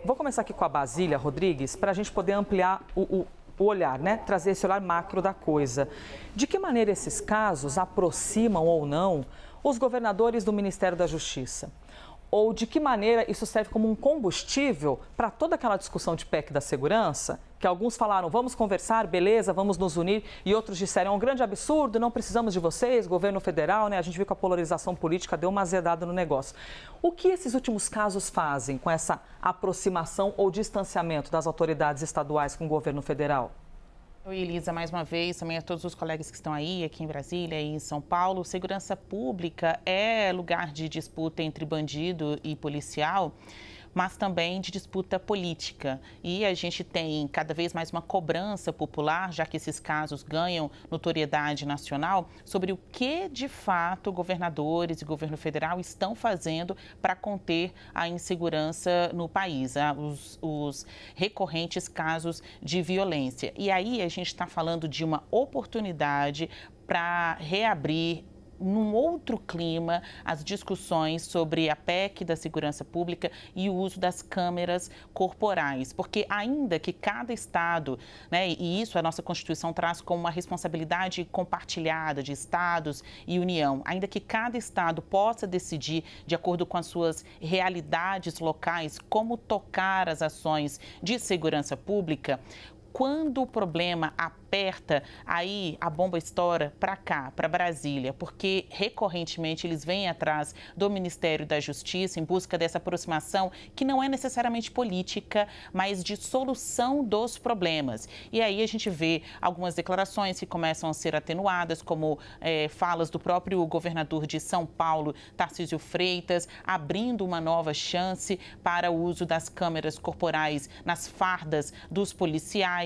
Vou começar aqui com a Basília Rodrigues para a gente poder ampliar o olhar, né? Trazer esse olhar macro da coisa. De que maneira esses casos aproximam ou não os governadores do Ministério da Justiça? Ou de que maneira isso serve como um combustível para toda aquela discussão de PEC da segurança? Que alguns falaram, vamos conversar, beleza, vamos nos unir, e outros disseram, é um grande absurdo, não precisamos de vocês, governo federal, né? A gente viu que a polarização política deu uma azedada no negócio. O que esses últimos casos fazem com essa aproximação ou distanciamento das autoridades estaduais com o governo federal? Oi, Elisa, mais uma vez, também a todos os colegas que estão aí, aqui em Brasília e em São Paulo. Segurança pública é lugar de disputa entre bandido e policial, mas também de disputa política. E a gente tem cada vez mais uma cobrança popular, já que esses casos ganham notoriedade nacional, sobre o que, de fato, governadores e governo federal estão fazendo para conter a insegurança no país, os recorrentes casos de violência. E aí a gente está falando de uma oportunidade para reabrir num outro clima, as discussões sobre a PEC da segurança pública e o uso das câmeras corporais. Porque ainda que cada estado, né, e isso a nossa Constituição traz como uma responsabilidade compartilhada de estados e União, ainda que cada estado possa decidir, de acordo com as suas realidades locais, como tocar as ações de segurança pública, quando o problema aperta, aí a bomba estoura para cá, para Brasília, porque recorrentemente eles vêm atrás do Ministério da Justiça em busca dessa aproximação que não é necessariamente política, mas de solução dos problemas. E aí a gente vê algumas declarações que começam a ser atenuadas, como falas do próprio governador de São Paulo, Tarcísio Freitas, abrindo uma nova chance para o uso das câmeras corporais nas fardas dos policiais.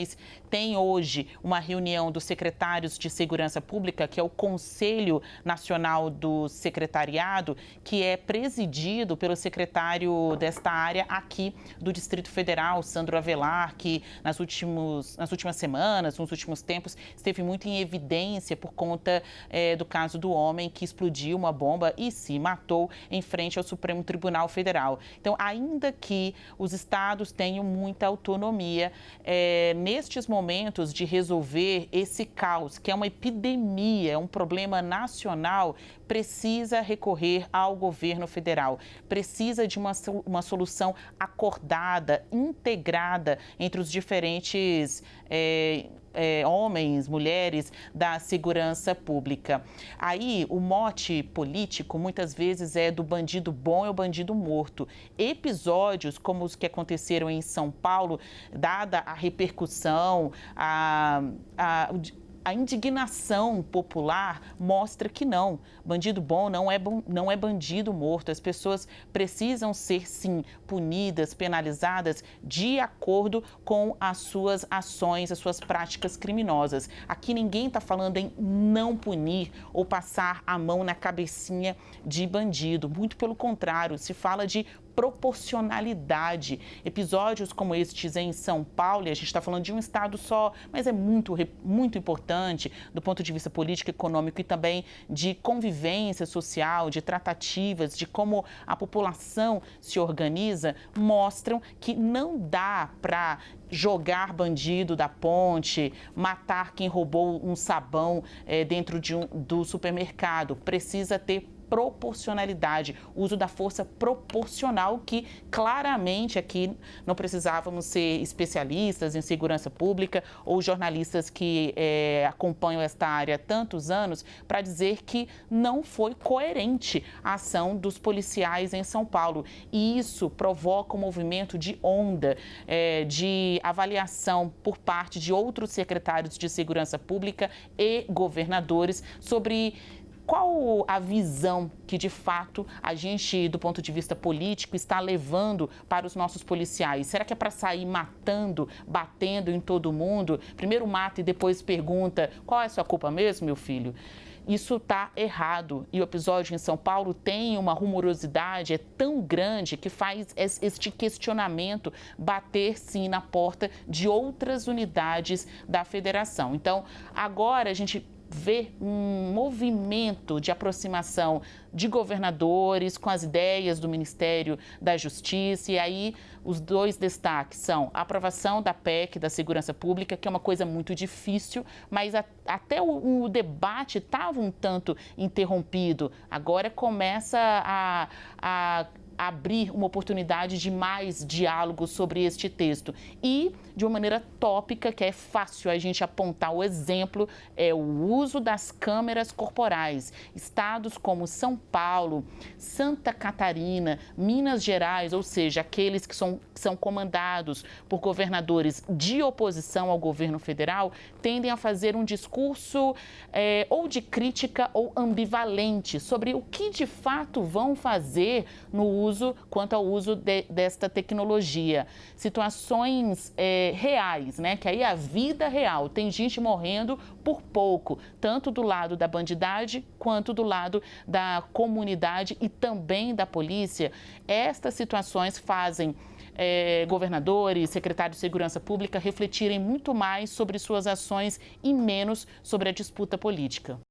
Tem hoje uma reunião dos secretários de Segurança Pública, que é o Conselho Nacional do Secretariado, que é presidido pelo secretário desta área aqui do Distrito Federal, Sandro Avelar, que nas últimas semanas, nos últimos tempos, esteve muito em evidência por conta do caso do homem que explodiu uma bomba e se matou em frente ao Supremo Tribunal Federal. Então, ainda que os estados tenham muita autonomia, nestes momentos de resolver esse caos, que é uma epidemia, é um problema nacional, precisa recorrer ao governo federal. Precisa de uma solução acordada, integrada entre os diferentes homens, mulheres da segurança pública. Aí, o mote político, muitas vezes, é do bandido bom é o bandido morto. Episódios como os que aconteceram em São Paulo, dada a repercussão, a indignação popular mostra que não. Bandido bom não é bandido morto. As pessoas precisam ser, sim, punidas, penalizadas de acordo com as suas ações, as suas práticas criminosas. Aqui ninguém está falando em não punir ou passar a mão na cabecinha de bandido. Muito pelo contrário, se fala de proporcionalidade. Episódios como estes em São Paulo, e a gente está falando de um estado só, mas é muito importante do ponto de vista político, econômico e também de convivência social, de tratativas, de como a população se organiza, mostram que não dá para jogar bandido da ponte, matar quem roubou um sabão dentro do supermercado. Precisa ter proporcionalidade, uso da força proporcional, que claramente aqui não precisávamos ser especialistas em segurança pública ou jornalistas que acompanham esta área há tantos anos para dizer que não foi coerente a ação dos policiais em São Paulo. E isso provoca um movimento de onda, de avaliação por parte de outros secretários de segurança pública e governadores sobre qual a visão que, de fato, a gente, do ponto de vista político, está levando para os nossos policiais? Será que é para sair matando, batendo em todo mundo? Primeiro mata e depois pergunta, qual é a sua culpa mesmo, meu filho? Isso está errado. E o episódio em São Paulo tem uma rumorosidade, é tão grande que faz este questionamento bater, sim, na porta de outras unidades da federação. Então, agora a gente ver um movimento de aproximação de governadores com as ideias do Ministério da Justiça. E aí os dois destaques são a aprovação da PEC da Segurança Pública, que é uma coisa muito difícil, mas até o debate estava um tanto interrompido. Agora começa a abrir uma oportunidade de mais diálogo sobre este texto. E, de uma maneira tópica, que é fácil a gente apontar o exemplo, é o uso das câmeras corporais. Estados como São Paulo, Santa Catarina, Minas Gerais, ou seja, aqueles que são comandados por governadores de oposição ao governo federal, tendem a fazer um discurso ou de crítica ou ambivalente sobre o que de fato vão fazer quanto ao uso desta tecnologia. Situações reais, né? Que aí é a vida real. Tem gente morrendo por pouco, tanto do lado da bandidagem quanto do lado da comunidade e também da polícia. Estas situações fazem governadores, secretários de segurança pública refletirem muito mais sobre suas ações e menos sobre a disputa política.